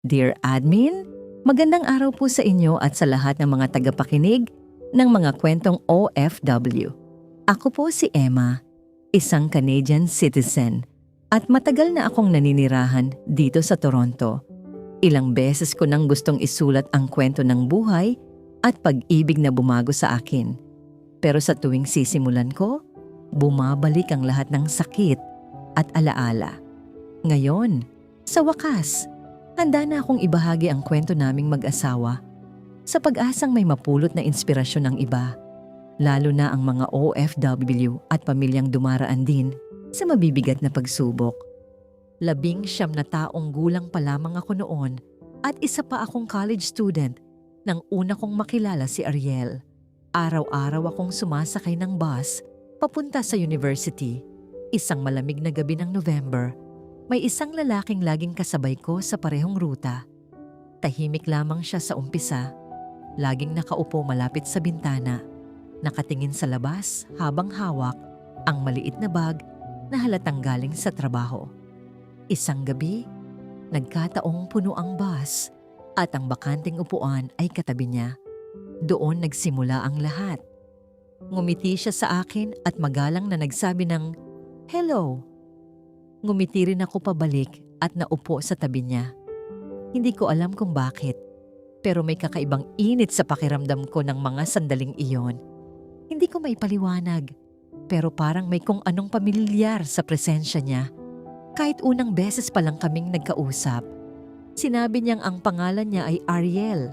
Dear Admin, magandang araw po sa inyo at sa lahat ng mga tagapakinig ng mga kwentong OFW. Ako po si Emma, isang Canadian citizen at matagal na akong naninirahan dito sa Toronto. Ilang beses ko nang gustong isulat ang kwento ng buhay at pag-ibig na bumago sa akin. Pero sa tuwing sisimulan ko, bumabalik ang lahat ng sakit at alaala. Ngayon, sa wakas, handa na akong ibahagi ang kwento naming mag-asawa sa pag-asang may mapulot na inspirasyon ng iba, lalo na ang mga OFW at pamilyang dumaraan din sa mabibigat na pagsubok. 19 na taong gulang pa lamang ako noon at isa pa akong college student nang una kong makilala si Ariel. Araw-araw akong sumasakay ng bus papunta sa university. Isang malamig na gabi ng November, may isang lalaking laging kasabay ko sa parehong ruta. Tahimik lamang siya sa umpisa. Laging nakaupo malapit sa bintana, nakatingin sa labas habang hawak ang maliit na bag na halatang galing sa trabaho. Isang gabi, nagkataong puno ang bus at ang bakanting upuan ay katabi niya. Doon nagsimula ang lahat. Ngumiti siya sa akin at magalang na nagsabi ng, "Hello." Ngumiti rin ako pabalik at naupo sa tabi niya. Hindi ko alam kung bakit, pero may kakaibang init sa pakiramdam ko ng mga sandaling iyon. Hindi ko maipaliwanag, pero parang may kung anong pamilyar sa presensya niya. Kahit unang beses pa lang kaming nagkausap, sinabi niyang ang pangalan niya ay Ariel.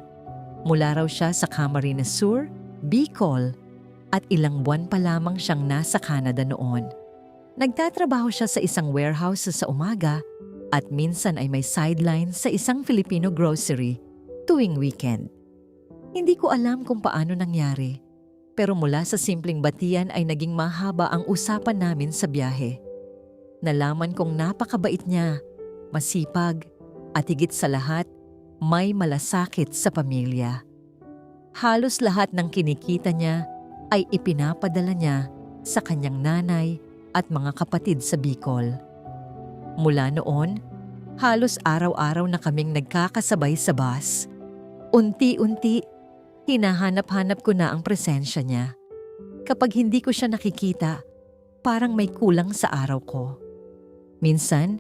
Mula raw siya sa Camarines Sur, Bicol, at ilang buwan pa lamang siyang nasa Canada noon. Nagtatrabaho siya sa isang warehouse sa umaga at minsan ay may sideline sa isang Filipino grocery tuwing weekend. Hindi ko alam kung paano nangyari, pero mula sa simpleng batian ay naging mahaba ang usapan namin sa biyahe. Nalaman kong napakabait niya, masipag, at higit sa lahat, may malasakit sa pamilya. Halos lahat ng kinikita niya ay ipinapadala niya sa kanyang nanay at mga kapatid sa Bicol. Mula noon, halos araw-araw na kaming nagkakasabay sa bus. Unti-unti, hinahanap-hanap ko na ang presensya niya. Kapag hindi ko siya nakikita, parang may kulang sa araw ko. Minsan,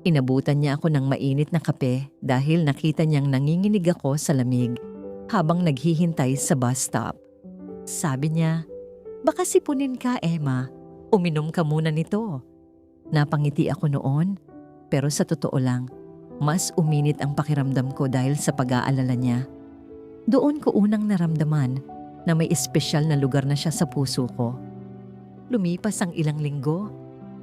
inabutan niya ako ng mainit na kape dahil nakita niyang nanginginig ako sa lamig habang naghihintay sa bus stop. Sabi niya, "Baka sipunin ka, Emma. Uminom ka muna nito." Napangiti ako noon, pero sa totoo lang, mas uminit ang pakiramdam ko dahil sa pag-aalala niya. Doon ko unang naramdaman na may espesyal na lugar na siya sa puso ko. Lumipas ang ilang linggo,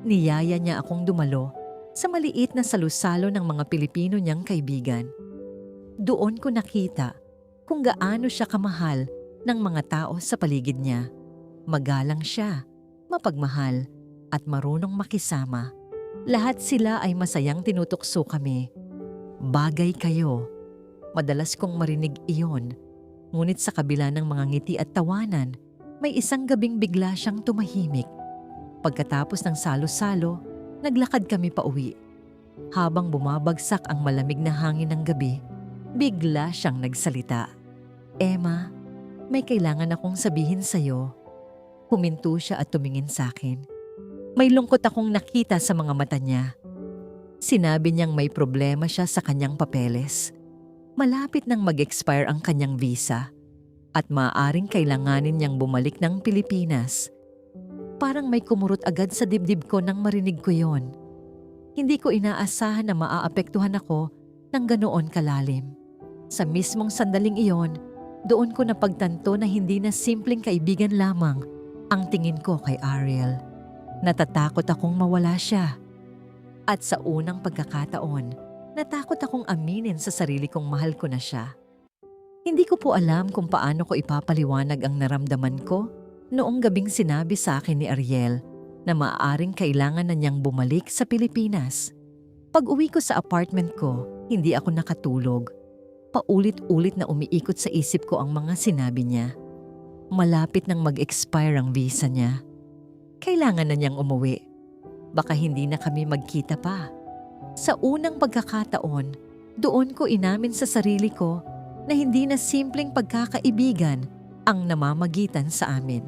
niyaya niya akong dumalo sa maliit na salusalo ng mga Pilipino niyang kaibigan. Doon ko nakita kung gaano siya kamahal ng mga tao sa paligid niya. Magalang siya, mapagmahal, at marunong makisama. Lahat sila ay masayang tinutukso kami. Bagay kayo. Madalas kong marinig iyon. Ngunit sa kabila ng mga ngiti at tawanan, may isang gabing bigla siyang tumahimik. Pagkatapos ng salo-salo, naglakad kami pauwi. Habang bumabagsak ang malamig na hangin ng gabi, bigla siyang nagsalita. "Emma, may kailangan akong sabihin sa'yo." Huminto siya at tumingin sa akin. May lungkot akong nakita sa mga mata niya. Sinabi niyang may problema siya sa kanyang papeles. Malapit nang mag-expire ang kanyang visa at maaaring kailanganin niyang bumalik ng Pilipinas. Parang may kumurot agad sa dibdib ko nang marinig ko yon. Hindi ko inaasahan na maaapektuhan ako ng ganoon kalalim. Sa mismong sandaling iyon, doon ko napagtanto na hindi na simpleng kaibigan lamang ang tingin ko kay Ariel. Natatakot akong mawala siya. At sa unang pagkakataon, natakot akong aminin sa sarili kong mahal ko na siya. Hindi ko po alam kung paano ko ipapaliwanag ang naramdaman ko noong gabing sinabi sa akin ni Ariel na maaaring kailangan na niyang bumalik sa Pilipinas. Pag-uwi ko sa apartment ko, hindi ako nakatulog. Paulit-ulit na umiikot sa isip ko ang mga sinabi niya. Malapit nang mag-expire ang visa niya. Kailangan na niyang umuwi. Baka hindi na kami magkita pa. Sa unang pagkakataon, Doon ko inamin sa sarili ko na hindi na simpleng pagkakaibigan ang namamagitan sa amin.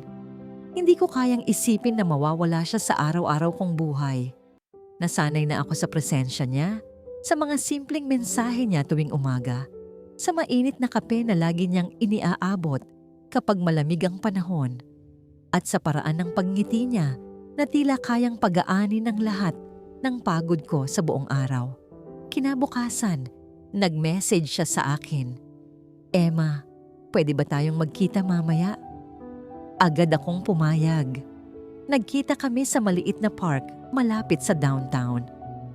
Hindi ko kayang isipin na mawawala siya sa araw-araw kong buhay. Nasanay na ako sa presensya niya, sa mga simpleng mensahe niya tuwing umaga, sa mainit na kape na lagi niyang iniaabot kapag malamig ang panahon, at sa paraan ng pagngiti niya na tila kayang pag-aanin ng lahat ng pagod ko sa buong araw. Kinabukasan, nag-message siya sa akin. Emma, pwede ba tayong magkita mamaya? Agad akong pumayag. Nagkita kami sa maliit na park malapit sa downtown.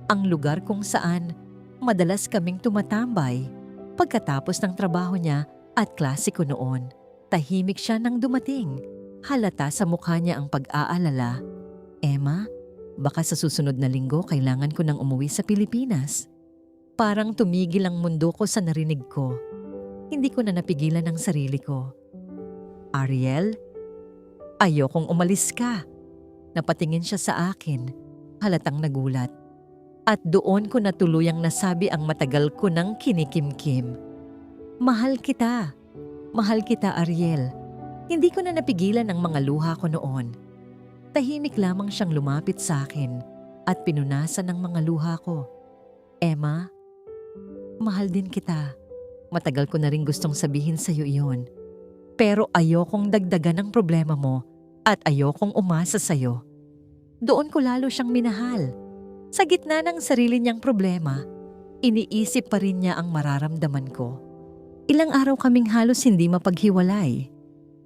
Ang lugar kung saan madalas kaming tumatambay pagkatapos ng trabaho niya at klase ko noon. Tahimik siya nang dumating. Halata sa mukha niya ang pag-aalala. Emma, baka sa susunod na linggo kailangan ko nang umuwi sa Pilipinas. Parang tumigil ang mundo ko sa narinig ko. Hindi ko na napigilan ang sarili ko. Ariel, ayokong umalis ka. Napatingin siya sa akin, halatang nagulat. At doon ko na tuluyang nasabi ang matagal ko nang kinikimkim. Mahal kita. Mahal kita, Ariel. Hindi ko na napigilan ang mga luha ko noon. Tahimik lamang siyang lumapit sa akin at pinunasan ang mga luha ko. Emma, mahal din kita. Matagal ko na rin gustong sabihin sa iyo iyon. Pero ayokong dagdagan ang problema mo at ayokong umasa sa iyo. Doon ko lalo siyang minahal. Sa gitna ng sarili niyang problema, iniisip pa rin niya ang mararamdaman ko. Ilang araw kaming halos hindi mapaghiwalay.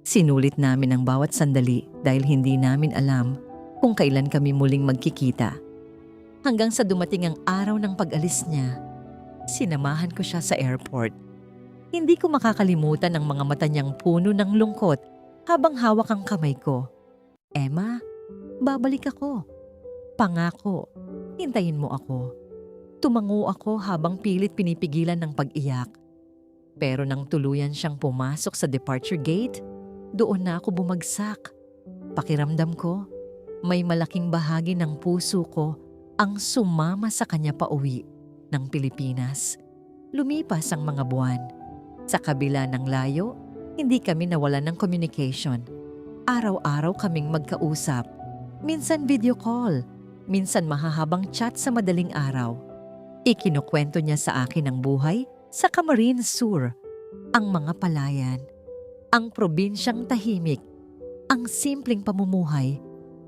Sinulit namin ang bawat sandali dahil hindi namin alam kung kailan kami muling magkikita. Hanggang sa dumating ang araw ng pag-alis niya, sinamahan ko siya sa airport. Hindi ko makakalimutan ang mga mata niyang puno ng lungkot habang hawak ang kamay ko. Emma, babalik ako. Pangako, hintayin mo ako. Tumango ako habang pilit pinipigilan ng pag-iyak. Pero nang tuluyan siyang pumasok sa departure gate, doon na ako bumagsak. Pakiramdam ko, may malaking bahagi ng puso ko ang sumama sa kanya pauwi ng Pilipinas. Lumipas ang mga buwan. Sa kabila ng layo, hindi kami nawalan ng communication. Araw-araw kaming magkausap. Minsan video call, minsan mahahabang chat sa madaling araw. Ikinukwento niya sa akin ang buhay sa Camarines Sur, ang mga palayan, ang probinsyang tahimik, ang simpleng pamumuhay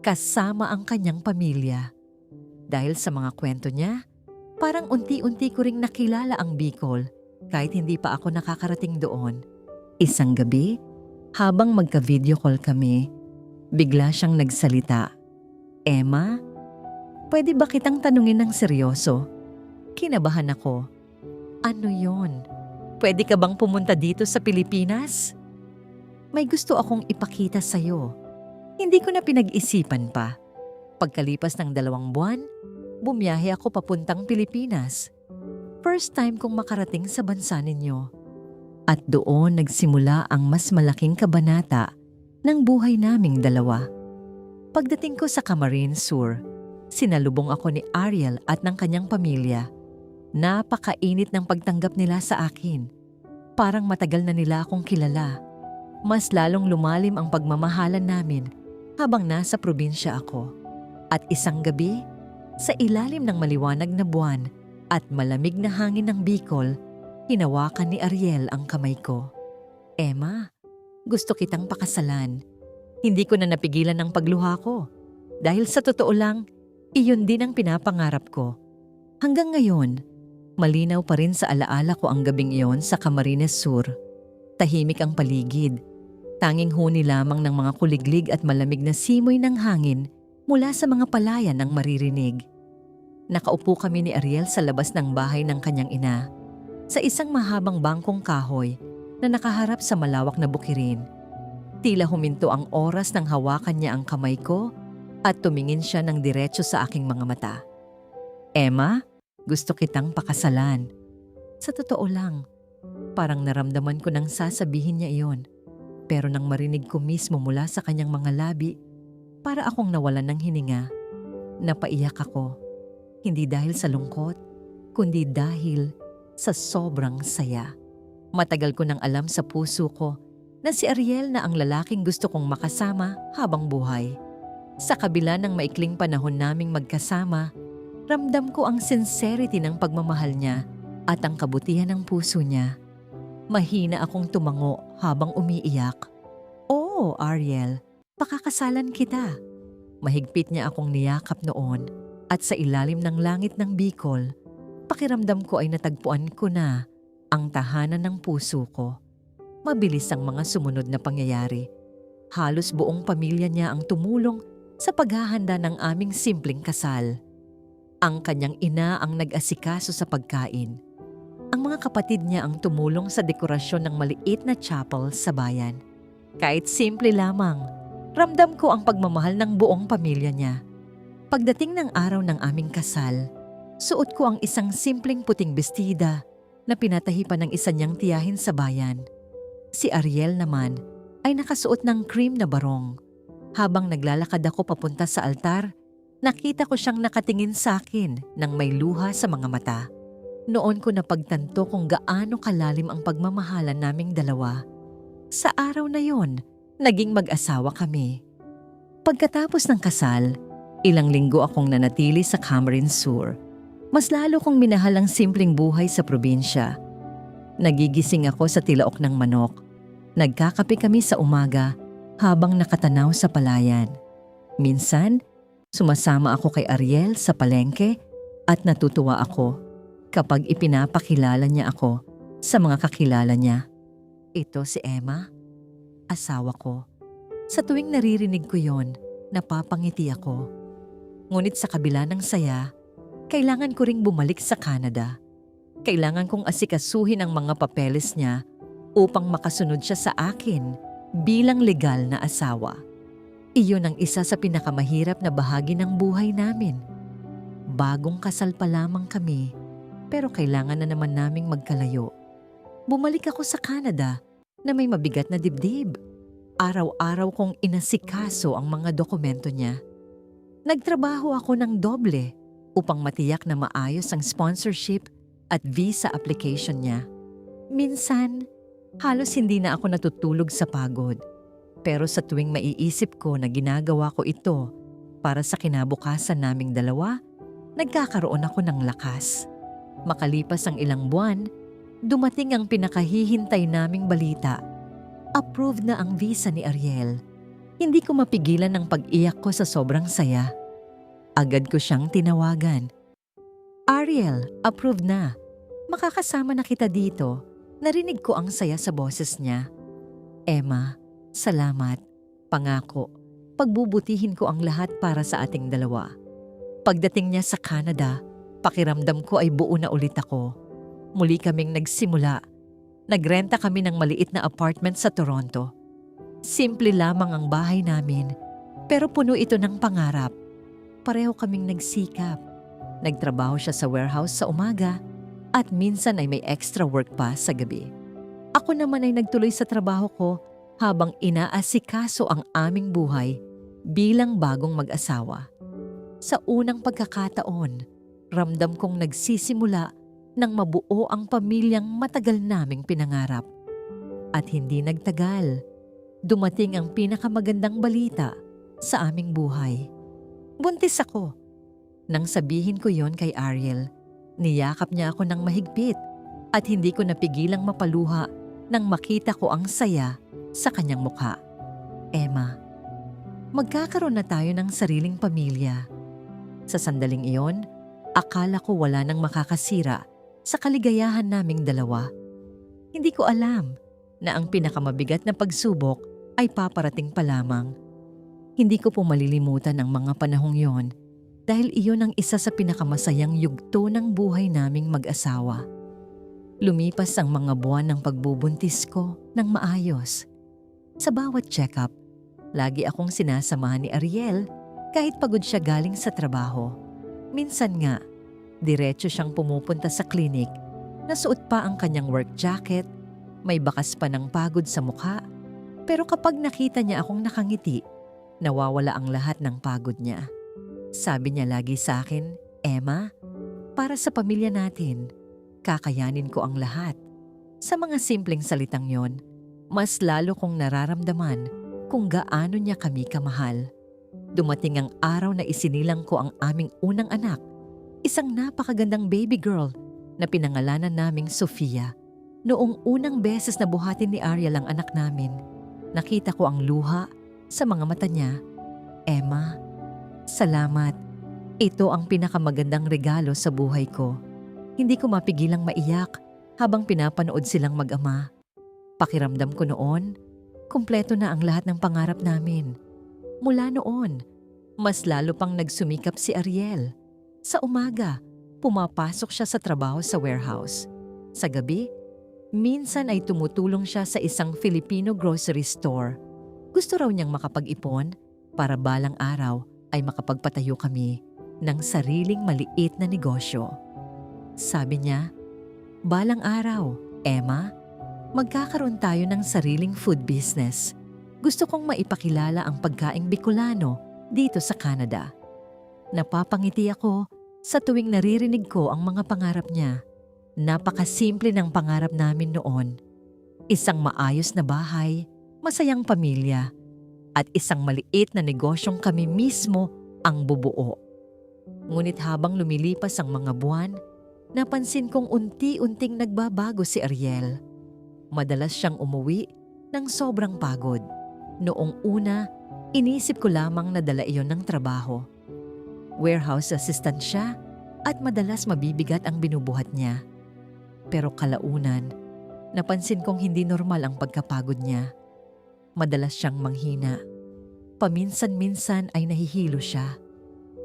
kasama ang kanyang pamilya. Dahil sa mga kwento niya, parang unti-unti ko ring nakilala ang Bicol kahit hindi pa ako nakakarating doon. Isang gabi, habang magka-video call kami, bigla siyang nagsalita. Emma, pwede ba kitang tanungin ng seryoso? Kinabahan ako. Ano yon? Pwede ka bang pumunta dito sa Pilipinas? May gusto akong ipakita sa'yo. Hindi ko na pinag-isipan pa. Pagkalipas ng 2 buwan, bumiyahe ako papuntang Pilipinas. First time kong makarating sa bansa ninyo. At doon nagsimula ang mas malaking kabanata ng buhay naming dalawa. Pagdating ko sa Camarines Sur, sinalubong ako ni Ariel at ng kanyang pamilya. Napakainit ng pagtanggap nila sa akin. Parang matagal na nila akong kilala. Mas lalong lumalim ang pagmamahalan namin habang nasa probinsya ako. At isang gabi, sa ilalim ng maliwanag na buwan at malamig na hangin ng Bicol, hinawakan ni Ariel ang kamay ko. Emma, gusto kitang pakasalan. Hindi ko na napigilan ang pagluha ko. Dahil sa totoo lang, iyon din ang pinapangarap ko. Hanggang ngayon, malinaw pa rin sa alaala ko ang gabing iyon sa Camarines Sur. Tahimik ang paligid. Tanging huni lamang ng mga kuliglig at malamig na simoy ng hangin mula sa mga palayan ang maririnig. Nakaupo kami ni Ariel sa labas ng bahay ng kanyang ina, sa isang mahabang bangkong kahoy na nakaharap sa malawak na bukirin. Tila huminto ang oras nang hawakan niya ang kamay ko at tumingin siya ng diretso sa aking mga mata. Emma, gusto kitang pakasalan. Sa totoo lang, parang naramdaman ko nang sasabihin niya iyon. Pero nang marinig ko mismo mula sa kanyang mga labi, para akong nawalan ng hininga. Napaiyak ako. Hindi dahil sa lungkot, kundi dahil sa sobrang saya. Matagal ko nang alam sa puso ko na si Ariel na ang lalaking gusto kong makasama habang buhay. Sa kabila ng maikling panahon naming magkasama, ramdam ko ang sincerity ng pagmamahal niya at ang kabutihan ng puso niya. Mahina akong tumango habang umiiyak. "Oo, Ariel, pakakasalan kita." Mahigpit niya akong niyakap noon at sa ilalim ng langit ng Bicol, pakiramdam ko ay natagpuan ko na ang tahanan ng puso ko. Mabilis ang mga sumunod na pangyayari. Halos buong pamilya niya ang tumulong sa paghahanda ng aming simpleng kasal. Ang kanyang ina ang nag-asikaso sa pagkain. Ang mga kapatid niya ang tumulong sa dekorasyon ng maliit na chapel sa bayan. Kahit simple lamang, ramdam ko ang pagmamahal ng buong pamilya niya. Pagdating ng araw ng aming kasal, suot ko ang isang simpleng puting bestida na pinatahi pa ng isa niyang tiyahin sa bayan. Si Ariel naman ay nakasuot ng cream na barong. Habang naglalakad ako papunta sa altar, nakita ko siyang nakatingin sa akin nang may luha sa mga mata. Noon ko napagtanto kung gaano kalalim ang pagmamahalan naming dalawa. Sa araw na yon, naging mag-asawa kami. Pagkatapos ng kasal, ilang linggo akong nanatili sa Camarines Sur. Mas lalo kong minahal ang simpleng buhay sa probinsya. Nagigising ako sa tilaok ng manok. Nagkakape kami sa umaga habang nakatanaw sa palayan. Minsan, sumasama ako kay Ariel sa palengke at natutuwa ako kapag ipinapakilala niya ako sa mga kakilala niya. Ito si Emma, asawa ko. Sa tuwing naririnig ko yon, napapangiti ako. Ngunit sa kabila ng saya, kailangan ko ring bumalik sa Canada. Kailangan kong asikasuhin ang mga papeles niya upang makasunod siya sa akin bilang legal na asawa. Iyon ang isa sa pinakamahirap na bahagi ng buhay namin. Bagong kasal pa lamang kami, pero kailangan na naman naming magkalayo. Bumalik ako sa Canada na may mabigat na dibdib. Araw-araw kong inasikaso ang mga dokumento niya. Nagtrabaho ako ng doble upang matiyak na maayos ang sponsorship at visa application niya. Minsan, halos hindi na ako natutulog sa pagod. Pero sa tuwing maiisip ko na ginagawa ko ito para sa kinabukasan naming dalawa, nagkakaroon ako ng lakas. Makalipas ang ilang buwan, dumating ang pinakahihintay naming balita. Approved na ang visa ni Ariel. Hindi ko mapigilan ang pag-iyak ko sa sobrang saya. Agad ko siyang tinawagan. "Ariel, approved na. Makakasama na kita dito." Narinig ko ang saya sa boses niya. "Emma, salamat. Pangako, pagbubutihin ko ang lahat para sa ating dalawa." Pagdating niya sa Canada, pakiramdam ko ay buo na ulit ako. Muli kaming nagsimula. Nagrenta kami ng maliit na apartment sa Toronto. Simple lamang ang bahay namin, pero puno ito ng pangarap. Pareho kaming nagsikap. Nagtrabaho siya sa warehouse sa umaga at minsan ay may extra work pa sa gabi. Ako naman ay nagtuloy sa trabaho ko habang inaasikaso ang aming buhay bilang bagong mag-asawa. Sa unang pagkakataon, ramdam kong nagsisimula nang mabuo ang pamilyang matagal naming pinangarap. At hindi nagtagal, dumating ang pinakamagandang balita sa aming buhay. Buntis ako. Nang sabihin ko yon kay Ariel, niyakap niya ako ng mahigpit at hindi ko napigilang mapaluha nang makita ko ang saya sa kanyang mukha. "Emma, magkakaroon na tayo ng sariling pamilya." Sa sandaling iyon, akala ko wala nang makakasira sa kaligayahan naming dalawa. Hindi ko alam na ang pinakamabigat na pagsubok ay paparating pa lamang. Hindi ko po malilimutan ang mga panahong yon dahil iyon ang isa sa pinakamasayang yugto ng buhay naming mag-asawa. Lumipas ang mga buwan ng pagbubuntis ko ng maayos. Sa bawat check-up, lagi akong sinasamahan ni Ariel kahit pagod siya galing sa trabaho. Minsan nga, diretso siyang pumupunta sa klinik, nasuot pa ang kanyang work jacket, may bakas pa ng pagod sa mukha, pero kapag nakita niya akong nakangiti, nawawala ang lahat ng pagod niya. Sabi niya lagi sa akin, "Emma, para sa pamilya natin, kakayanin ko ang lahat. Sa mga simpleng salitang yon, mas lalo kong nararamdaman kung gaano niya kami kamahal. Dumating ang araw na isinilang ko ang aming unang anak, isang napakagandang baby girl na pinangalanan naming Sofia. Noong unang beses na buhatin ni Ariel ang anak namin, nakita ko ang luha sa mga mata niya. Emma, salamat. Ito ang pinakamagandang regalo sa buhay ko. Hindi ko mapigilang maiyak habang pinapanood silang mag-ama. Pakiramdam ko noon, kumpleto na ang lahat ng pangarap namin. Mula noon, mas lalo pang nagsumikap si Ariel. Sa umaga, pumapasok siya sa trabaho sa warehouse. Sa gabi, minsan ay tumutulong siya sa isang Filipino grocery store. Gusto raw niyang makapag-ipon para balang araw ay makapagpatayo kami ng sariling maliit na negosyo. Sabi niya, balang araw, Emma, magkakaroon tayo ng sariling food business. Gusto kong maipakilala ang pagkaing Bicolano dito sa Canada. Napapangiti ako sa tuwing naririnig ko ang mga pangarap niya. Napakasimple ng pangarap namin noon. Isang maayos na bahay, masayang pamilya, at isang maliit na negosyong kami mismo ang bubuo. Ngunit habang lumilipas ang mga buwan, napansin kong unti-unting nagbabago si Ariel. Madalas siyang umuwi ng sobrang pagod. Noong una, inisip ko lamang na dala iyon ng trabaho. Warehouse assistant siya at madalas mabibigat ang binubuhat niya. Pero kalaunan, napansin kong hindi normal ang pagkapagod niya. Madalas siyang manghina. Paminsan-minsan ay nahihilo siya.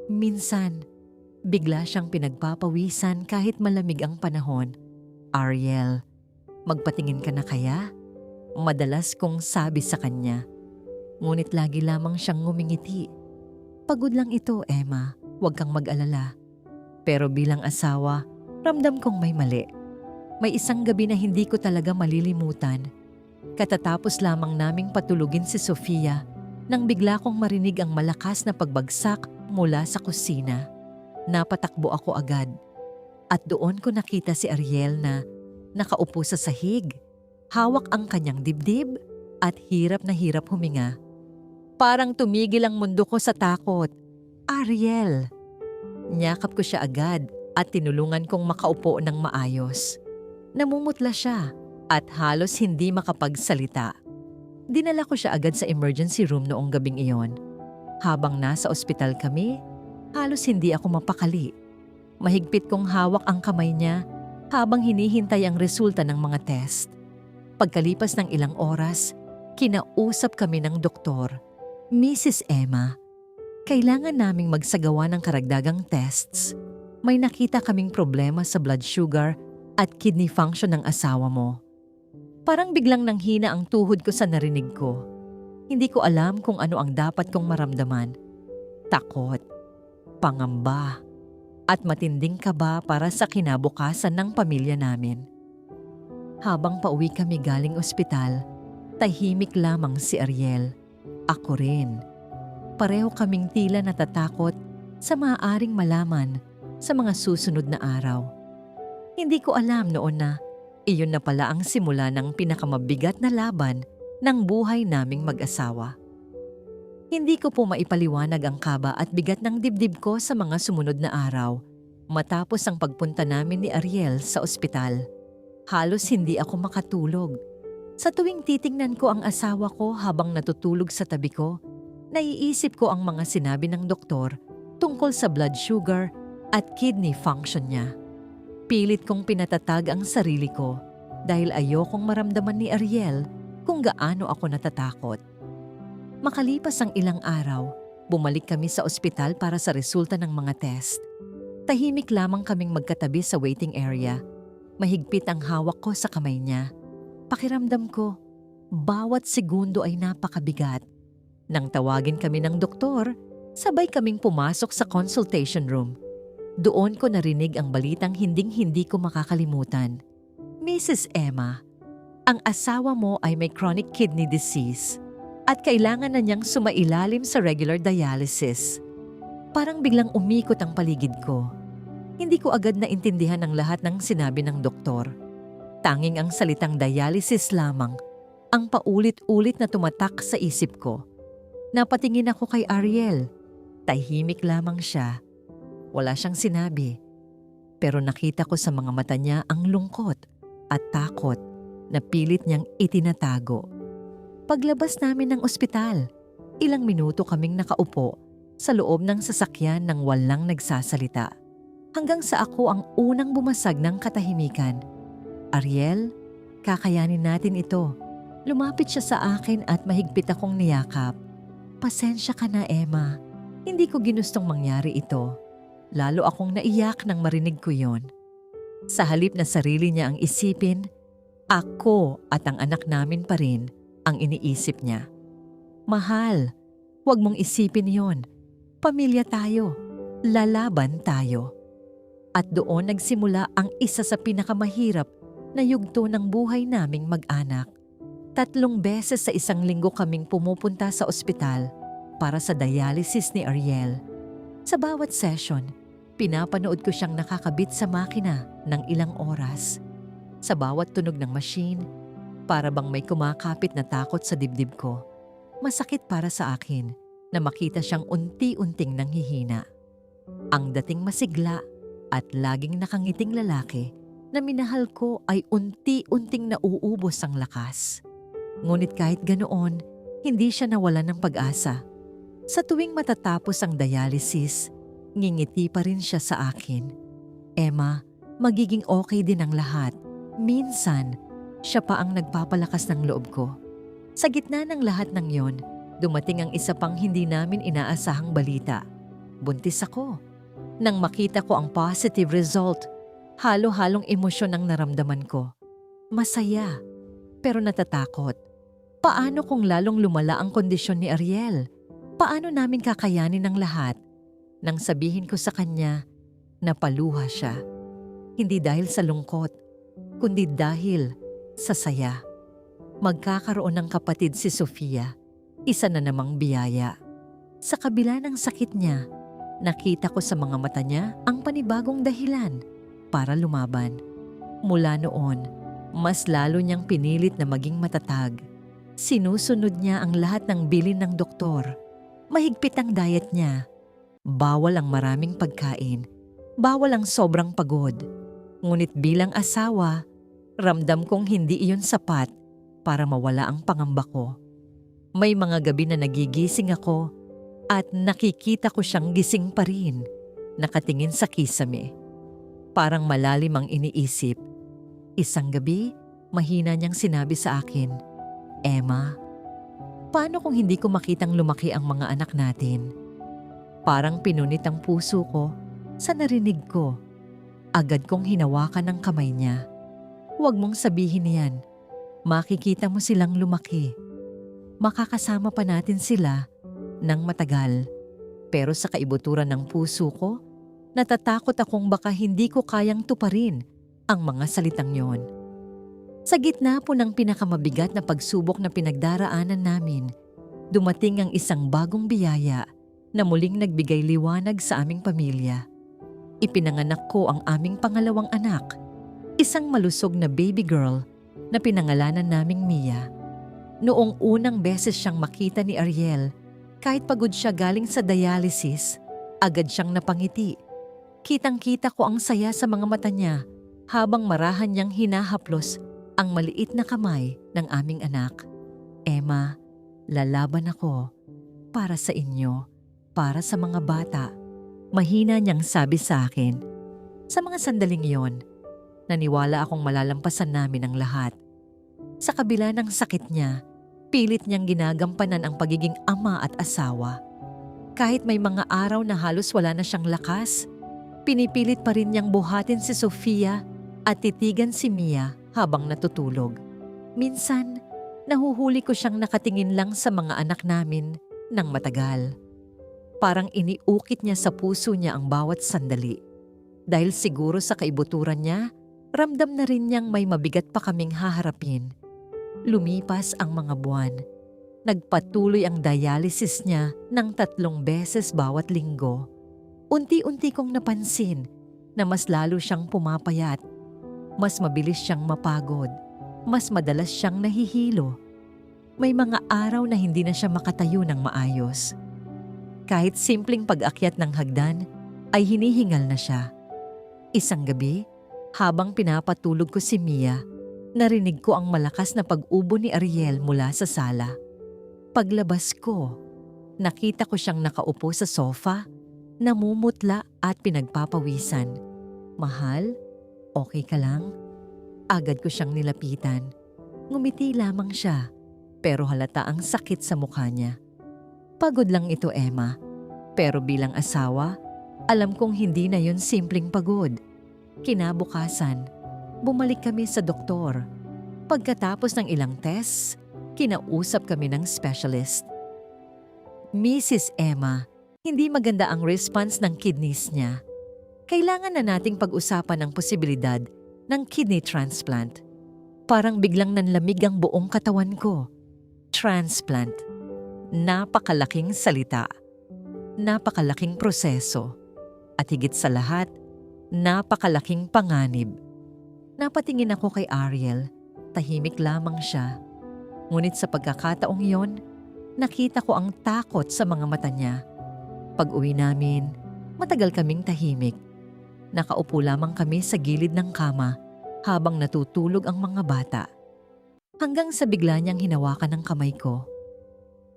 Minsan, bigla siyang pinagpapawisan kahit malamig ang panahon. Ariel, magpatingin ka na kaya? Madalas kong sabi sa kanya. Ngunit lagi lamang siyang ngumingiti. Pagod lang ito, Emma. Huwag kang mag-alala. Pero bilang asawa, ramdam kong may mali. May isang gabi na hindi ko talaga malilimutan. Katatapos lamang naming patulugin si Sofia nang bigla kong marinig ang malakas na pagbagsak mula sa kusina. Napatakbo ako agad at doon ko nakita si Ariel na nakaupo sa sahig, hawak ang kanyang dibdib at hirap na hirap huminga. Parang tumigil ang mundo ko sa takot. Ariel! Niyakap ko siya agad at tinulungan kong makaupo ng maayos. Namumutla siya at halos hindi makapagsalita. Dinala ko siya agad sa emergency room noong gabing iyon. Habang nasa ospital kami, halos hindi ako mapakali. Mahigpit kong hawak ang kamay niya habang hinihintay ang resulta ng mga test. Pagkalipas ng ilang oras, kinausap kami ng doktor. Mrs. Emma, kailangan naming magsagawa ng karagdagang tests. May nakita kaming problema sa blood sugar at kidney function ng asawa mo. Parang biglang nanghina ang tuhod ko sa narinig ko. Hindi ko alam kung ano ang dapat kong maramdaman. Takot, pangamba, at matinding kaba para sa kinabukasan ng pamilya namin. Habang pauwi kami galing ospital, tahimik lamang si Ariel. Ako rin. Pareho kaming tila natatakot sa maaaring malaman sa mga susunod na araw. Hindi ko alam noon na iyon na pala ang simula ng pinakamabigat na laban ng buhay naming mag-asawa. Hindi ko po maipaliwanag ang kaba at bigat ng dibdib ko sa mga sumunod na araw matapos ang pagpunta namin ni Ariel sa ospital. Halos hindi ako makatulog. Sa tuwing titingnan ko ang asawa ko habang natutulog sa tabi ko, naiisip ko ang mga sinabi ng doktor tungkol sa blood sugar at kidney function niya. Pilit kong pinatatag ang sarili ko dahil ayokong maramdaman ni Ariel kung gaano ako natatakot. Makalipas ang ilang araw, bumalik kami sa ospital para sa resulta ng mga test. Tahimik lamang kaming magkatabi sa waiting area. Mahigpit ang hawak ko sa kamay niya. Pakiramdam ko, bawat segundo ay napakabigat. Nang tawagin kami ng doktor, sabay kaming pumasok sa consultation room. Doon ko narinig ang balitang hinding-hindi ko makakalimutan. Mrs. Emma, ang asawa mo ay may chronic kidney disease at kailangan na niyang sumailalim sa regular dialysis. Parang biglang umikot ang paligid ko. Hindi ko agad naintindihan ang lahat ng sinabi ng doktor. Tanging ang salitang dialysis lamang ang paulit-ulit na tumatak sa isip ko. Napatingin ako kay Ariel. Tahimik lamang siya. Wala siyang sinabi. Pero nakita ko sa mga mata niya ang lungkot at takot na pilit niyang itinatago. Paglabas namin ng ospital, ilang minuto kaming nakaupo sa loob ng sasakyan nang walang nagsasalita. Hanggang sa ako ang unang bumasag ng katahimikan. Ariel, kakayanin natin ito. Lumapit siya sa akin at mahigpit akong niyakap. Pasensya ka na, Emma. Hindi ko ginustong mangyari ito. Lalo akong naiyak nang marinig ko yon. Sa halip na sarili niya ang isipin, ako at ang anak namin pa rin ang iniisip niya. Mahal, huwag mong isipin yon. Pamilya tayo. Lalaban tayo. At doon nagsimula ang isa sa pinakamahirap na yugto ng buhay naming mag-anak. 3 beses sa isang linggo kaming pumupunta sa ospital para sa dialysis ni Ariel. Sa bawat session, pinapanood ko siyang nakakabit sa makina ng ilang oras. Sa bawat tunog ng machine, para bang may kumakapit na takot sa dibdib ko. Masakit para sa akin na makita siyang unti-unting nanghihina. Ang dating masigla at laging nakangiting lalaki na minahal ko ay unti-unting nauubos ang lakas. Ngunit kahit ganoon, hindi siya nawalan ng pag-asa. Sa tuwing matatapos ang dialysis, ngingiti pa rin siya sa akin. Emma, magiging okay din ang lahat. Minsan, siya pa ang nagpapalakas ng loob ko. Sa gitna ng lahat ng yon, dumating ang isa pang hindi namin inaasahang balita. Buntis ako. Nang makita ko ang positive result, halo-halong emosyon ang naramdaman ko. Masaya, pero natatakot. Paano kung lalong lumala ang kondisyon ni Ariel? Paano namin kakayanin ang lahat? Nang sabihin ko sa kanya, napaluha siya. Hindi dahil sa lungkot, kundi dahil sa saya. Magkakaroon ng kapatid si Sofia, isa na namang biyaya. Sa kabila ng sakit niya, nakita ko sa mga mata niya ang panibagong dahilan para lumaban. Mula noon, mas lalo niyang pinilit na maging matatag. Sinusunod niya ang lahat ng bilin ng doktor. Mahigpit ang diet niya. Bawal ang maraming pagkain. Bawal ang sobrang pagod. Ngunit bilang asawa, ramdam kong hindi iyon sapat para mawala ang pangamba ko. May mga gabi na nagigising ako at nakikita ko siyang gising pa rin, nakatingin sa kisame. Parang malalim ang iniisip. Isang gabi, mahina niyang sinabi sa akin, Emma, paano kung hindi ko makitang lumaki ang mga anak natin? Parang pinunit ang puso ko sa narinig ko. Agad kong hinawakan ang kamay niya. Huwag mong sabihin yan. Makikita mo silang lumaki. Makakasama pa natin sila ng matagal. Pero sa kaibuturan ng puso ko, natatakot akong baka hindi ko kayang tuparin ang mga salitang yon. Sa gitna po ng pinakamabigat na pagsubok na pinagdaraanan namin, dumating ang isang bagong biyaya na muling nagbigay liwanag sa aming pamilya. Ipinanganak ko ang aming pangalawang anak, isang malusog na baby girl na pinangalanan naming Mia. Noong unang beses siyang makita ni Ariel, kahit pagod siya galing sa dialysis, agad siyang napangiti. Kitang-kita ko ang saya sa mga mata niya habang marahan niyang hinahaplos ang maliit na kamay ng aming anak. Emma, lalaban ako para sa inyo, para sa mga bata. Mahina niyang sabi sa akin. Sa mga sandaling yon, naniwala akong malalampasan namin ang lahat. Sa kabila ng sakit niya, pilit niyang ginagampanan ang pagiging ama at asawa. Kahit may mga araw na halos wala na siyang lakas, pinipilit pa rin niyang buhatin si Sofia at titigan si Mia habang natutulog. Minsan, nahuhuli ko siyang nakatingin lang sa mga anak namin ng matagal. Parang iniukit niya sa puso niya ang bawat sandali. Dahil siguro sa kaibuturan niya, ramdam na rin niyang may mabigat pa kaming haharapin. Lumipas ang mga buwan. Nagpatuloy ang dialysis niya ng 3 beses bawat linggo. Unti-unti kong napansin na mas lalo siyang pumapayat, mas mabilis siyang mapagod, mas madalas siyang nahihilo. May mga araw na hindi na siya makatayo ng maayos. Kahit simpleng pag-akyat ng hagdan ay hinihingal na siya. Isang gabi, habang pinapatulog ko si Mia, narinig ko ang malakas na pag-ubo ni Ariel mula sa sala. Paglabas ko, nakita ko siyang nakaupo sa sofa, namumutla at pinagpapawisan. "Mahal, okay ka lang?" Agad ko siyang nilapitan. Ngumiti lamang siya, pero halata ang sakit sa mukha niya. "Pagod lang ito, Emma. Pero bilang asawa, alam kong hindi na yon simpleng pagod." Kinabukasan, bumalik kami sa doktor. Pagkatapos ng ilang tests, kinausap kami ng specialist. "Mrs. Emma, hindi maganda ang response ng kidneys niya. Kailangan na nating pag-usapan ang posibilidad ng kidney transplant." Parang biglang nanlamig ang buong katawan ko. Transplant. Napakalaking salita. Napakalaking proseso. At higit sa lahat, napakalaking panganib. Napatingin ako kay Ariel. Tahimik lamang siya. Ngunit sa pagkakataong yon, nakita ko ang takot sa mga mata niya. Pag-uwi namin, matagal kaming tahimik. Nakaupo lamang kami sa gilid ng kama habang natutulog ang mga bata. Hanggang sa bigla niyang hinawakan ng kamay ko.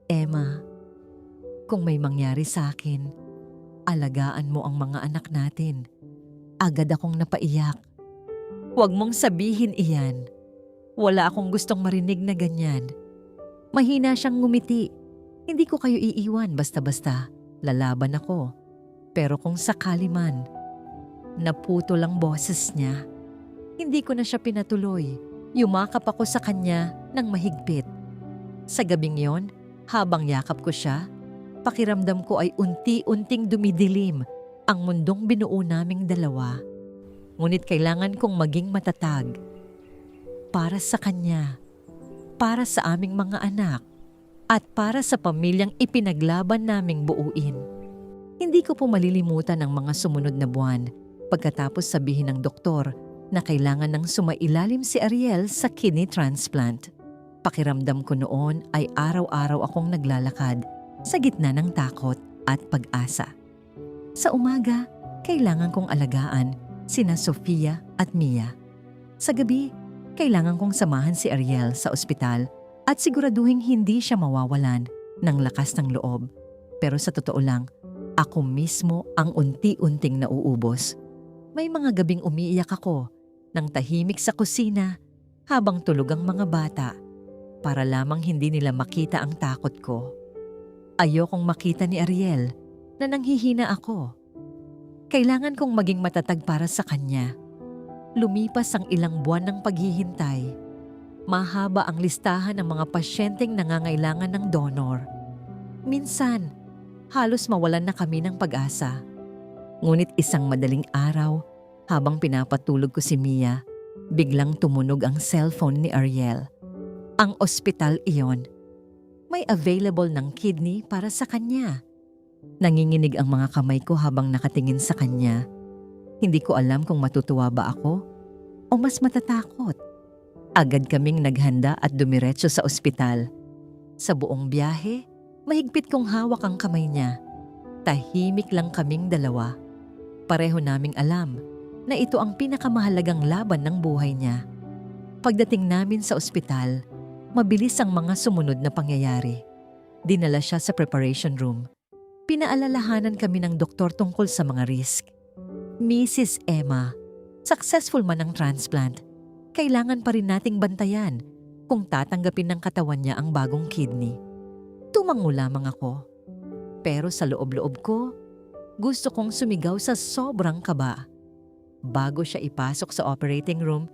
"Emma, kung may mangyari sa akin, alagaan mo ang mga anak natin." Agad akong napaiyak. "Huwag mong sabihin iyan. Wala akong gustong marinig na ganyan." Mahina siyang ngumiti. "Hindi ko kayo iiwan basta-basta. Lalaban ako. Pero kung sakali man." Naputol ang boses niya. Hindi ko na siya pinatuloy. Yumakap ako sa kanya ng mahigpit. Sa gabing yon, habang yakap ko siya, pakiramdam ko ay unti-unting dumidilim ang mundong binuo naming dalawa. Ngunit kailangan kong maging matatag. Para sa kanya, para sa aming mga anak, at para sa pamilyang ipinaglaban naming buuin. Hindi ko po malilimutan ang mga sumunod na buwan pagkatapos sabihin ng doktor na kailangan ng sumailalim si Ariel sa kidney transplant. Pakiramdam ko noon ay araw-araw akong naglalakad sa gitna ng takot at pag-asa. Sa umaga, kailangan kong alagaan sina Sofia at Mia. Sa gabi, kailangan kong samahan si Ariel sa ospital at siguraduhin hindi siya mawawalan ng lakas ng loob. Pero sa totoo lang, ako mismo ang unti-unting nauubos. May mga gabing umiiyak ako ng tahimik sa kusina habang tulog ang mga bata para lamang hindi nila makita ang takot ko. Ayokong makita ni Ariel na nanghihina ako. Kailangan kong maging matatag para sa kanya. Lumipas ang ilang buwan ng paghihintay. Mahaba ang listahan ng mga pasyenteng nangangailangan ng donor. Minsan, halos mawalan na kami ng pag-asa. Ngunit isang madaling araw, habang pinapatulog ko si Mia, biglang tumunog ang cellphone ni Ariel. Ang ospital iyon. May available ng kidney para sa kanya. Nanginginig ang mga kamay ko habang nakatingin sa kanya. Hindi ko alam kung matutuwa ba ako o mas matatakot. Agad kaming naghanda at dumiretso sa ospital. Sa buong biyahe, mahigpit kong hawak ang kamay niya. Tahimik lang kaming dalawa. Pareho naming alam na ito ang pinakamahalagang laban ng buhay niya. Pagdating namin sa ospital, mabilis ang mga sumunod na pangyayari. Dinala siya sa preparation room. Pinaalalahanan kami ng doktor tungkol sa mga risk. "Mrs. Emma, successful man ang transplant, kailangan pa rin nating bantayan kung tatanggapin ng katawan niya ang bagong kidney." Tumango lamang ako. Pero sa loob-loob ko, gusto kong sumigaw sa sobrang kaba. Bago siya ipasok sa operating room,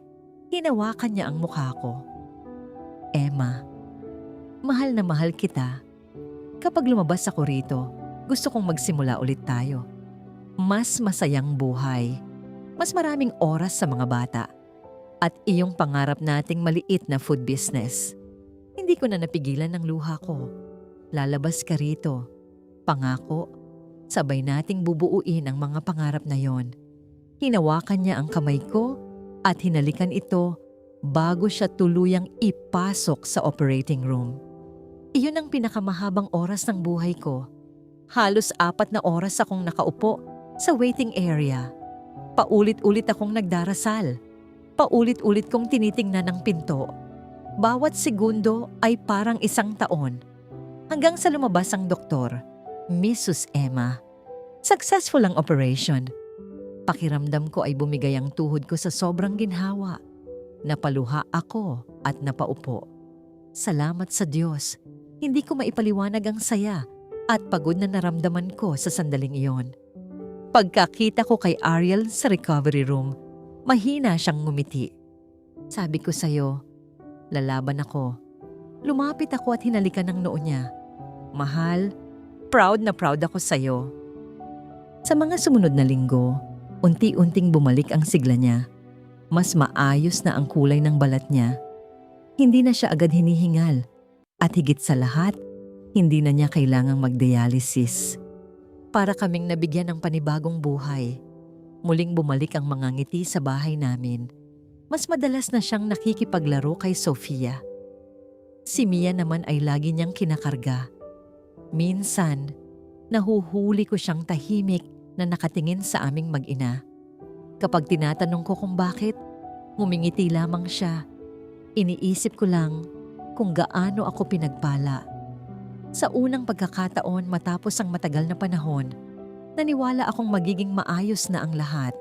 hinawakan niya ang mukha ko. "Emma, mahal na mahal kita. Kapag lumabas ako rito, gusto kong magsimula ulit tayo. Mas masayang buhay, mas maraming oras sa mga bata, at iyong pangarap nating maliit na food business." Hindi ko na napigilan ng luha ko. "Lalabas ka rito. Pangako, sabay nating bubuuin ang mga pangarap na yon. Hinawakan niya ang kamay ko at hinalikan ito bago siya tuluyang ipasok sa operating room. Iyon ang pinakamahabang oras ng buhay ko. Halos 4 na oras akong nakaupo sa waiting area. Paulit-ulit akong nagdarasal. Paulit-ulit kong tinitingnan ang pinto. Bawat segundo ay parang 1 taon. Hanggang sa lumabas ang doktor, Mrs. Emma. Successful ang operation. Pakiramdam ko ay bumigay ang tuhod ko sa sobrang ginhawa. Napaluha ako at napaupo. Salamat sa Diyos. Hindi ko maipaliwanag ang saya at pagod na naramdaman ko sa sandaling iyon. Pagkakita ko kay Ariel sa recovery room, mahina siyang ngumiti. Sabi ko sa'yo, lalaban ako. Lumapit ako at hinalikan ang noo niya. Mahal, proud na proud ako sa'yo. Sa mga sumunod na linggo, unti-unting bumalik ang sigla niya. Mas maayos na ang kulay ng balat niya. Hindi na siya agad hinihingal. At higit sa lahat, hindi na niya kailangang magdialysis. Para kaming nabigyan ng panibagong buhay. Muling bumalik ang mga ngiti sa bahay namin. Mas madalas na siyang nakikipaglaro kay Sofia. Si Mia naman ay lagi niyang kinakarga. Minsan, nahuhuli ko siyang tahimik na nakatingin sa aming mag-ina. Kapag tinatanong ko kung bakit, ngumingiti lamang siya. Iniisip ko lang kung gaano ako pinagpala. Sa unang pagkakataon matapos ang matagal na panahon, naniwala akong magiging maayos na ang lahat.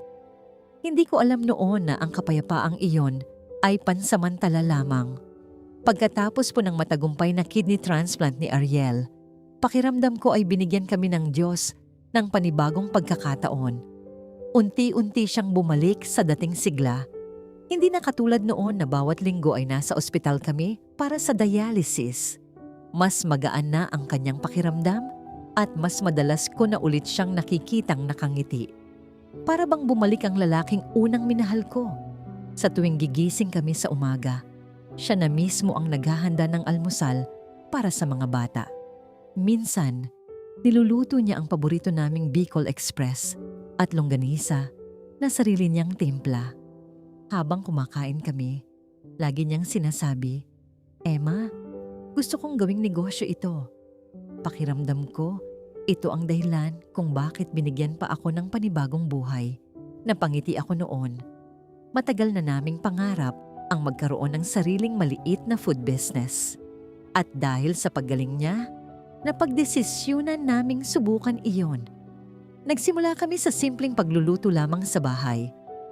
Hindi ko alam noon na ang kapayapaang iyon ay pansamantala lamang. Pagkatapos po ng matagumpay na kidney transplant ni Ariel, pakiramdam ko ay binigyan kami ng Diyos ng panibagong pagkakataon. Unti-unti siyang bumalik sa dating sigla. Hindi na katulad noon na bawat linggo ay nasa ospital kami para sa dialysis. Mas magaan na ang kanyang pakiramdam at mas madalas ko na ulit siyang nakikitang nakangiti. Para bang bumalik ang lalaking unang minahal ko. Sa tuwing gigising kami sa umaga, siya na mismo ang naghahanda ng almusal para sa mga bata. Minsan, niluluto niya ang paborito naming Bicol Express at longganisa na sarili niyang timpla. Habang kumakain kami, lagi niyang sinasabi, "Emma, gusto kong gawing negosyo ito." Pakiramdam ko, ito ang dahilan kung bakit binigyan pa ako ng panibagong buhay. Napangiti ako noon. Matagal na naming pangarap ang magkaroon ng sariling maliit na food business. At dahil sa paggaling niya, napagdesisyunan naming subukan iyon. Nagsimula kami sa simpleng pagluluto lamang sa bahay.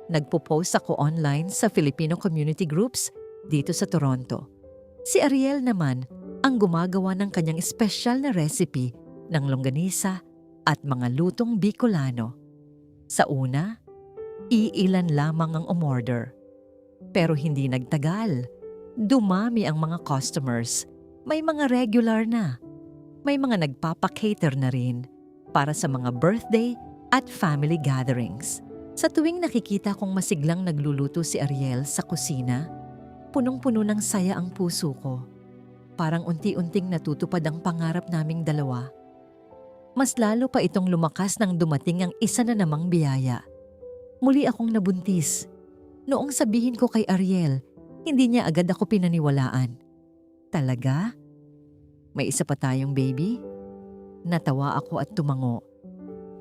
Nagpo-post ako online sa Filipino community groups dito sa Toronto. Si Ariel naman ang gumagawa ng kanyang espesyal na recipe ng longganisa at mga lutong Bicolano. Sa una, iilan lamang ang umorder. Pero hindi nagtagal. Dumami ang mga customers. May mga regular na. May mga nagpapa-cater na rin para sa mga birthday at family gatherings. Sa tuwing nakikita kong masiglang nagluluto si Ariel sa kusina, punong-puno ng saya ang puso ko. Parang unti-unting natutupad ang pangarap naming dalawa. Mas lalo pa itong lumakas nang dumating ang isa na namang biyaya. Muli akong nabuntis. Noong sabihin ko kay Ariel, hindi niya agad ako pinaniwalaan. Talaga? May isa pa tayong baby? Natawa ako at tumango.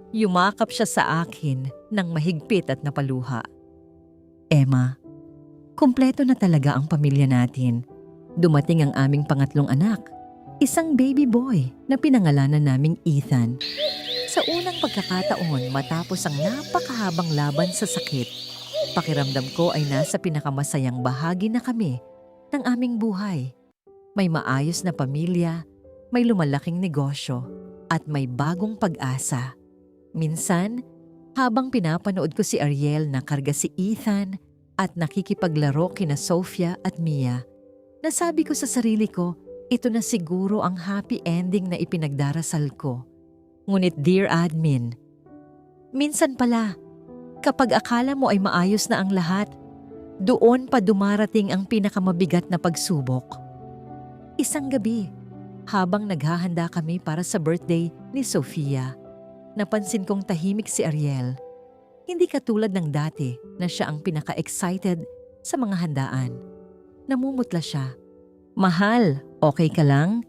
Yumakap siya sa akin ng mahigpit at napaluha. Emma, kumpleto na talaga ang pamilya natin. Dumating ang aming pangatlong anak, isang baby boy na pinangalanan naming Ethan. Sa unang pagkakataon matapos ang napakahabang laban sa sakit, pakiramdam ko ay nasa pinakamasayang bahagi na kami ng aming buhay. May maayos na pamilya, may lumalaking negosyo, at may bagong pag-asa. Minsan, habang pinapanood ko si Ariel na karga si Ethan at nakikipaglaro kina Sofia at Mia, nasabi ko sa sarili ko, ito na siguro ang happy ending na ipinagdarasal ko. Ngunit dear admin, minsan pala, kapag akala mo ay maayos na ang lahat, doon pa dumarating ang pinakamabigat na pagsubok. Isang gabi, habang naghahanda kami para sa birthday ni Sofia, napansin kong tahimik si Ariel. Hindi katulad ng dati na siya ang pinaka-excited sa mga handaan. Namumutla siya. "Mahal, okay ka lang?"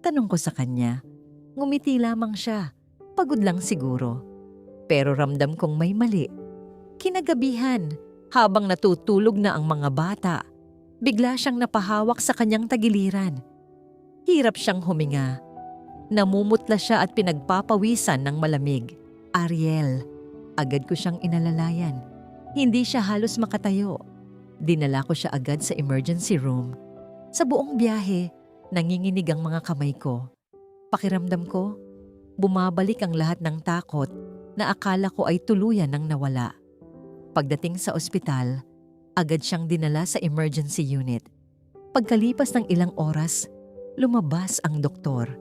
Tanong ko sa kanya. Ngumiti lamang siya. Pagod lang siguro. Pero ramdam kong may mali. Kinagabihan, habang natutulog na ang mga bata, bigla siyang napahawak sa kanyang tagiliran. Hirap siyang huminga. Namumutla siya at pinagpapawisan ng malamig. "Ariel." Agad ko siyang inalalayan. Hindi siya halos makatayo. Dinala ko siya agad sa emergency room. Sa buong biyahe, nanginginig ang mga kamay ko. Pakiramdam ko, bumabalik ang lahat ng takot na akala ko ay tuluyan nang nawala. Pagdating sa ospital, agad siyang dinala sa emergency unit. Pagkalipas ng ilang oras, lumabas ang doktor.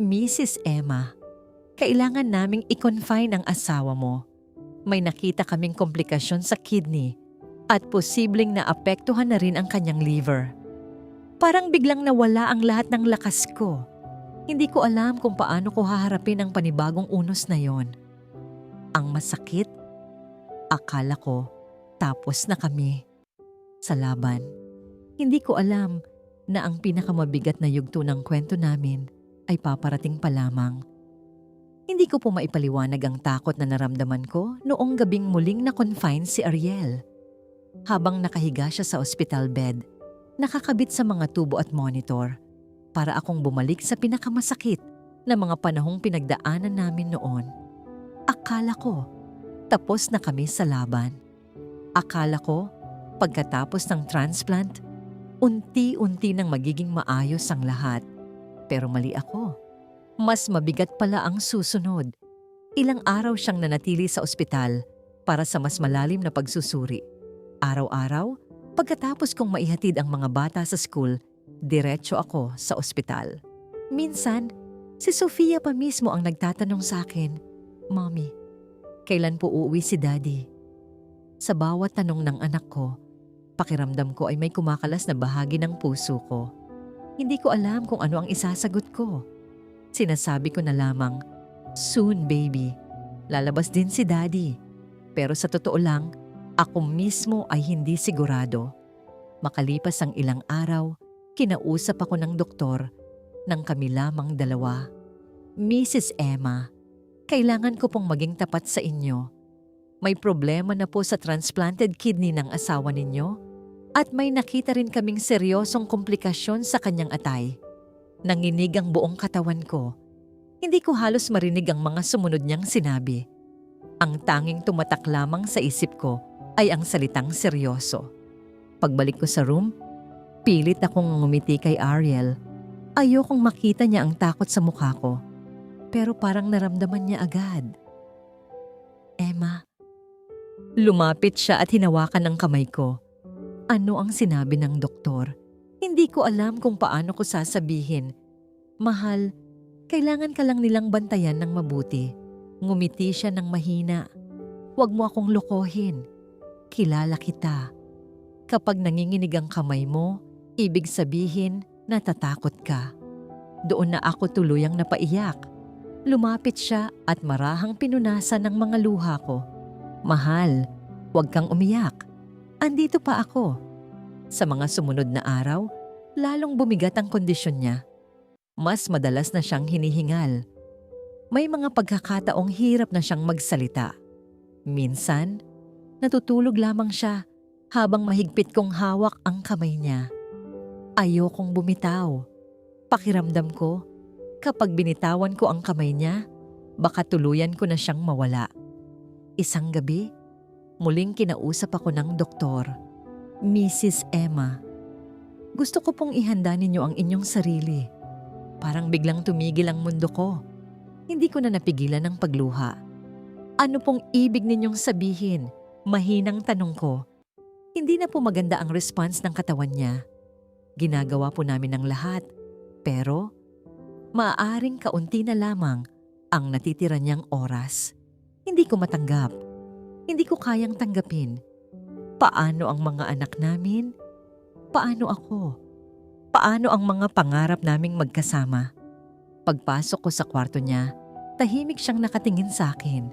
"Mrs. Emma, kailangan naming i-confine ang asawa mo. May nakita kaming komplikasyon sa kidney at posibleng naapektuhan na rin ang kanyang liver." Parang biglang nawala ang lahat ng lakas ko. Hindi ko alam kung paano ko haharapin ang panibagong unos na yon. Ang masakit, akala ko, tapos na kami sa laban. Hindi ko alam na ang pinakamabigat na yugto ng kwento namin ay paparating pa lamang. Hindi ko po maipaliwanag ang takot na naramdaman ko noong gabing muling na-confine si Ariel. Habang nakahiga siya sa hospital bed, nakakabit sa mga tubo at monitor, para akong bumalik sa pinakamasakit na mga panahong pinagdaanan namin noon. Akala ko, tapos na kami sa laban. Akala ko, pagkatapos ng transplant, unti-unti nang magiging maayos ang lahat. Pero mali ako. Mas mabigat pala ang susunod. Ilang araw siyang nanatili sa ospital para sa mas malalim na pagsusuri. Araw-araw, pagkatapos kong maihatid ang mga bata sa school, diretso ako sa ospital. Minsan, si Sofia pa mismo ang nagtatanong sa akin, "Mommy, kailan po uuwi si Daddy?" Sa bawat tanong ng anak ko, pakiramdam ko ay may kumakalas na bahagi ng puso ko. Hindi ko alam kung ano ang isasagot ko. Sinasabi ko na lamang, "Soon, baby. Lalabas din si Daddy." Pero sa totoo lang, ako mismo ay hindi sigurado. Makalipas ang ilang araw, kinausap ako ng doktor nang kami lamang dalawa. "Mrs. Emma, kailangan ko pong maging tapat sa inyo. May problema na po sa transplanted kidney ng asawa ninyo at may nakita rin kaming seryosong komplikasyon sa kanyang atay." Nanginig ang buong katawan ko. Hindi ko halos marinig ang mga sumunod niyang sinabi. Ang tanging tumatak lamang sa isip ko ay ang salitang seryoso. Pagbalik ko sa room, pilit akong ngumiti kay Ariel. Ayokong makita niya ang takot sa mukha ko. Pero parang naramdaman niya agad. "Emma." Lumapit siya at hinawakan ang kamay ko. Ano ang sinabi ng doktor? Hindi ko alam kung paano ko sasabihin. "Mahal, kailangan ka lang nilang bantayan ng mabuti." Ngumiti siya ng mahina. "Huwag mo akong lokohin. Kilala kita. Kapag nanginginig ang kamay mo, ibig sabihin natatakot ka." Doon na ako tuluyang napaiyak. Lumapit siya at marahang pinunasan ng mga luha ko. "Mahal, huwag kang umiyak. Andito pa ako." Sa mga sumunod na araw, lalong bumigat ang kondisyon niya. Mas madalas na siyang hinihingal. May mga pagkakataong hirap na siyang magsalita. Minsan, natutulog lamang siya habang mahigpit kong hawak ang kamay niya. Ayokong bumitaw. Pakiramdam ko, kapag binitawan ko ang kamay niya, baka tuluyan ko na siyang mawala. Isang gabi, muling kinausap ako ng doktor. "Mrs. Emma, gusto ko pong ihanda ninyo ang inyong sarili." Parang biglang tumigil ang mundo ko. Hindi ko na napigilan ang pagluha. "Ano pong ibig ninyong sabihin?" Mahinang tanong ko. Hindi na po maganda ang response ng katawan niya. Ginagawa po namin ang lahat, pero maaaring kaunti na lamang ang natitira niyang oras. Hindi ko matanggap. Hindi ko kayang tanggapin. Paano ang mga anak namin? Paano ako? Paano ang mga pangarap naming magkasama? Pagpasok ko sa kwarto niya, tahimik siyang nakatingin sa akin.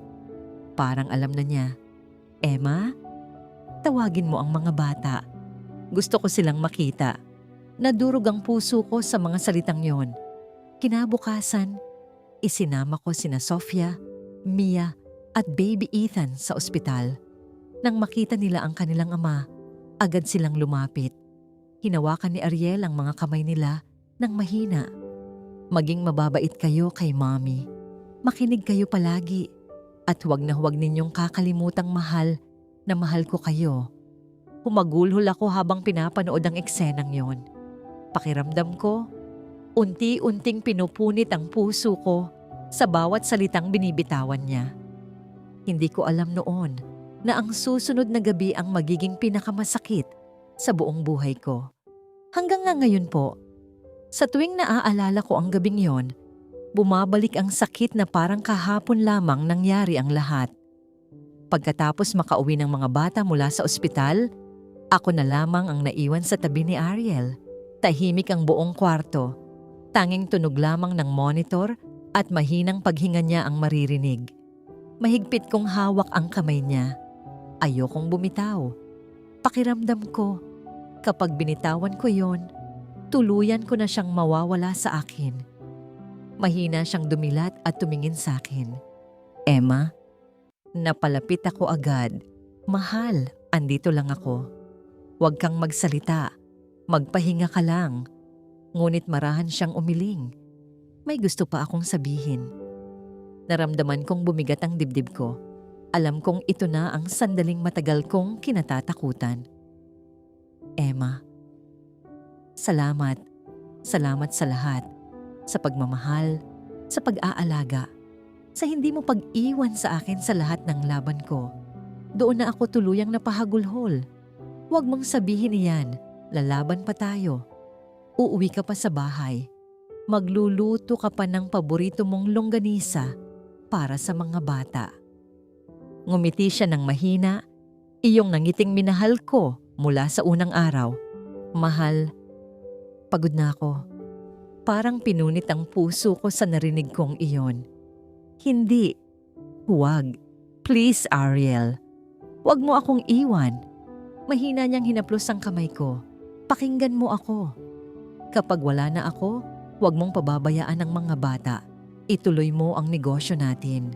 Parang alam na niya, Emma, tawagin mo ang mga bata. Gusto ko silang makita. Nadurog ang puso ko sa mga salitang yon. Kinabukasan, isinama ko sina Sofia, Mia at baby Ethan sa ospital. Nang makita nila ang kanilang ama, agad silang lumapit. Hinawakan ni Ariel ang mga kamay nila ng mahina. Maging mababait kayo kay Mommy. Makinig kayo palagi. At huwag na huwag ninyong kakalimutang mahal na mahal ko kayo. Humagulhol ako habang pinapanood ang eksenang yon. Pakiramdam ko, unti-unting pinupunit ang puso ko sa bawat salitang binibitawan niya. Hindi ko alam noon na ang susunod na gabi ang magiging pinakamasakit sa buong buhay ko. Hanggang nga ngayon po, sa tuwing naaalala ko ang gabing yon, bumabalik ang sakit na parang kahapon lamang nangyari ang lahat. Pagkatapos makauwi ng mga bata mula sa ospital, ako na lamang ang naiwan sa tabi ni Ariel. Tahimik ang buong kwarto. Tanging tunog lamang ng monitor at mahinang paghinga niya ang maririnig. Mahigpit kong hawak ang kamay niya. Ayokong bumitaw. Pakiramdam ko, kapag binitawan ko yon, tuluyan ko na siyang mawawala sa akin. Mahina siyang dumilat at tumingin sa akin. Emma, napalapit ako agad. Mahal, andito lang ako. Huwag kang magsalita. Magpahinga ka lang. Ngunit marahan siyang umiling. May gusto pa akong sabihin. Naramdaman kong bumigat ang dibdib ko. Alam kong ito na ang sandaling matagal kong kinatatakutan. Emma, salamat. Salamat sa lahat. Sa pagmamahal, sa pag-aalaga, sa hindi mo pag-iwan sa akin sa lahat ng laban ko. Doon na ako tuluyang napahagulhol. Huwag mong sabihin iyan, lalaban pa tayo. Uuwi ka pa sa bahay. Magluluto ka pa ng paborito mong longganisa para sa mga bata. Ngumiti siya ng mahina, iyong nangiting minahal ko mula sa unang araw. Mahal, pagod na ako. Parang pinunit ang puso ko sa narinig kong iyon. Hindi. Huwag. Please, Ariel. Huwag mo akong iwan. Mahina niyang hinaplos ang kamay ko. Pakinggan mo ako. Kapag wala na ako, huwag mong pababayaan ang mga bata. Ituloy mo ang negosyo natin.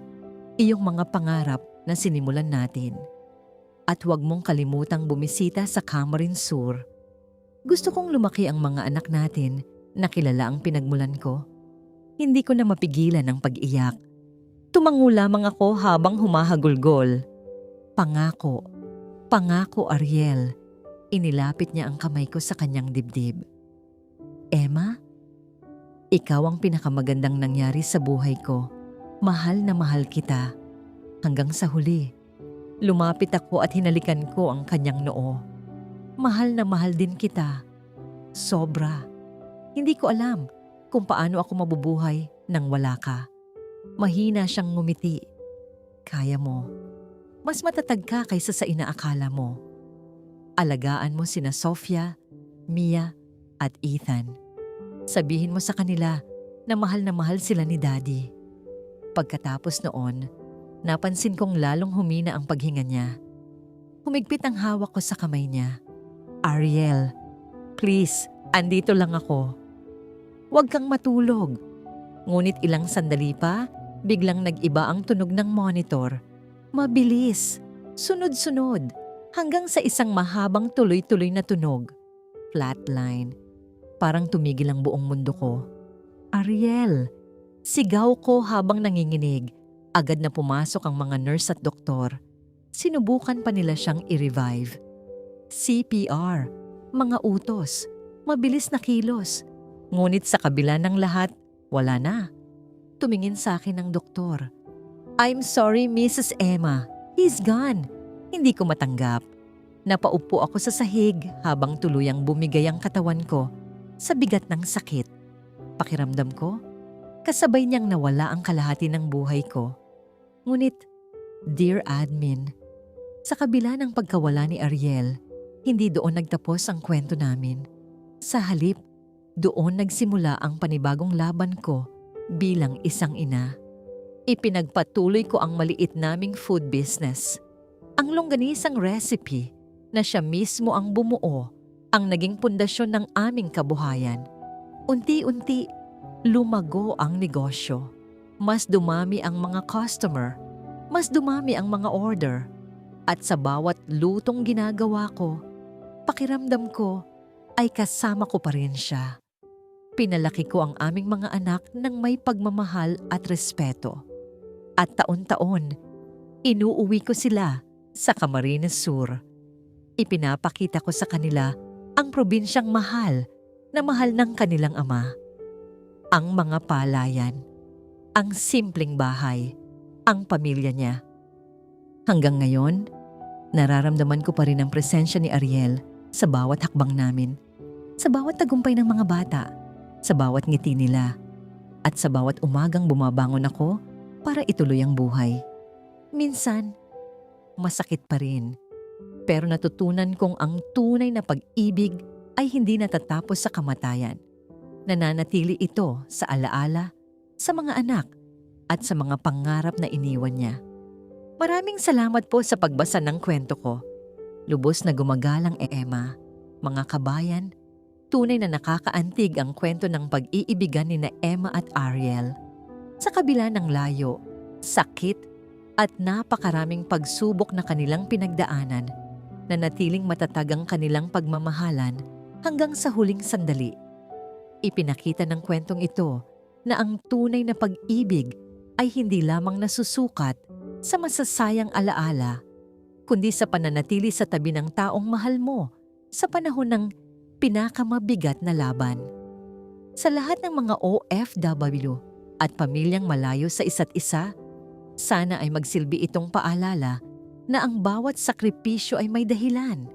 Iyong mga pangarap na sinimulan natin. At huwag mong kalimutang bumisita sa Camarines Sur. Gusto kong lumaki ang mga anak natin na kilala ang pinagmulan ko. Hindi ko na mapigilan ang pag-iyak. Tumango lamang ako habang humahagulgol. Pangako, pangako Ariel. Inilapit niya ang kamay ko sa kanyang dibdib. Emma, ikaw ang pinakamagandang nangyari sa buhay ko. Mahal na mahal kita. Hanggang sa huli, lumapit ako at hinalikan ko ang kanyang noo. Mahal na mahal din kita. Sobra. Hindi ko alam kung paano ako mabubuhay nang wala ka. Mahina siyang ngumiti. Kaya mo. Mas matatag ka kaysa sa inaakala mo. Alagaan mo sina Sofia, Mia at Ethan. Sabihin mo sa kanila na mahal sila ni Daddy. Pagkatapos noon, napansin kong lalong humina ang paghinga niya. Humigpit ang hawak ko sa kamay niya. Ariel, please, andito lang ako. Huwag kang matulog. Ngunit ilang sandali pa, biglang nag-iba ang tunog ng monitor. Mabilis, sunod-sunod, hanggang sa isang mahabang tuloy-tuloy na tunog. Flatline. Parang tumigil ang buong mundo ko. Ariel, sigaw ko habang nanginginig. Agad na pumasok ang mga nurse at doktor. Sinubukan pa nila siyang i-revive. CPR, mga utos, mabilis na kilos. Ngunit sa kabila ng lahat, wala na. Tumingin sa akin ng doktor. I'm sorry, Mrs. Emma. He's gone. Hindi ko matanggap. Napaupo ako sa sahig habang tuluyang bumigay ang katawan ko sa bigat ng sakit. Pakiramdam ko, kasabay niyang nawala ang kalahati ng buhay ko. Ngunit, dear admin, sa kabila ng pagkawala ni Ariel, hindi doon nagtapos ang kwento namin. Sa halip, doon nagsimula ang panibagong laban ko bilang isang ina. Ipinagpatuloy ko ang maliit naming food business. Ang longganisang recipe na siya mismo ang bumuo ang naging pundasyon ng aming kabuhayan. Unti-unti, lumago ang negosyo. Mas dumami ang mga customer, mas dumami ang mga order. At sa bawat lutong ginagawa ko, pakiramdam ko ay kasama ko pa rin siya. Pinalaki ko ang aming mga anak ng may pagmamahal at respeto. At taon-taon, inuuwi ko sila sa Camarines Sur. Ipinapakita ko sa kanila ang probinsyang mahal na mahal ng kanilang ama. Ang mga palayan, ang simpleng bahay, ang pamilya niya. Hanggang ngayon, nararamdaman ko pa rin ang presensya ni Ariel sa bawat hakbang namin, sa bawat tagumpay ng mga bata, sa bawat ngiti nila, at sa bawat umagang bumabangon ako para ituloy ang buhay. Minsan, masakit pa rin. Pero natutunan kong ang tunay na pag-ibig ay hindi natatapos sa kamatayan. Nananatili ito sa alaala, sa mga anak, at sa mga pangarap na iniwan niya. Maraming salamat po sa pagbasa ng kwento ko. Lubos na gumagalang Emma. Mga kabayan, tunay na nakakaantig ang kwento ng pag-iibigan ni na Emma at Ariel. Sa kabila ng layo, sakit, at napakaraming pagsubok na kanilang pinagdaanan, nanatiling matatag ang kanilang pagmamahalan hanggang sa huling sandali. Ipinakita ng kwentong ito na ang tunay na pag-ibig ay hindi lamang nasusukat sa masasayang alaala, kundi sa pananatili sa tabi ng taong mahal mo sa panahon ng pinakamabigat na laban. Sa lahat ng mga OFW at pamilyang malayo sa isa't isa, sana ay magsilbi itong paalala na ang bawat sakripisyo ay may dahilan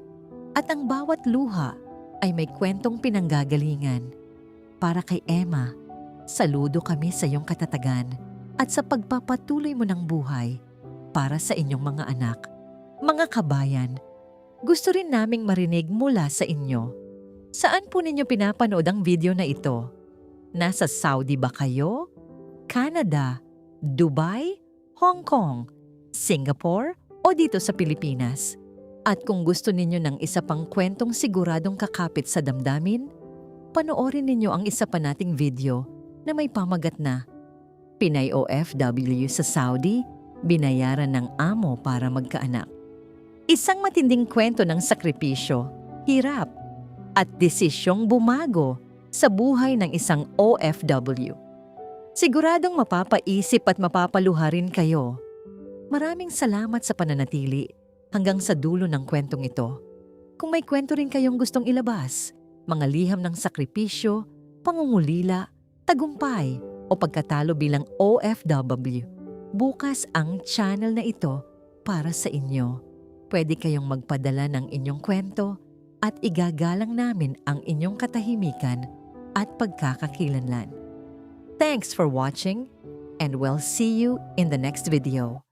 at ang bawat luha ay may kwentong pinanggagalingan. Para kay Emma, saludo kami sa iyong katatagan at sa pagpapatuloy mo ng buhay para sa inyong mga anak. Mga kabayan, gusto rin naming marinig mula sa inyo. Saan po ninyo pinapanood ang video na ito? Nasa Saudi ba kayo? Canada? Dubai? Hong Kong? Singapore? O dito sa Pilipinas? At kung gusto ninyo ng isa pang kwentong siguradong kakapit sa damdamin, panoorin ninyo ang isa pa nating video na may pamagat na Pinay OFW sa Saudi, binayaran ng amo para magkaanak. Isang matinding kwento ng sakripisyo, hirap, at desisyong bumago sa buhay ng isang OFW. Siguradong mapapaisip at mapapaluha rin kayo. Maraming salamat sa pananatili hanggang sa dulo ng kwentong ito. Kung may kwento rin kayong gustong ilabas, mga liham ng sakripisyo, pangungulila, tagumpay o pagkatalo bilang OFW, bukas ang channel na ito para sa inyo. Pwede kayong magpadala ng inyong kwento at igagalang namin ang inyong katahimikan at pagkakakilanlan. Thanks for watching and we'll see you in the next video.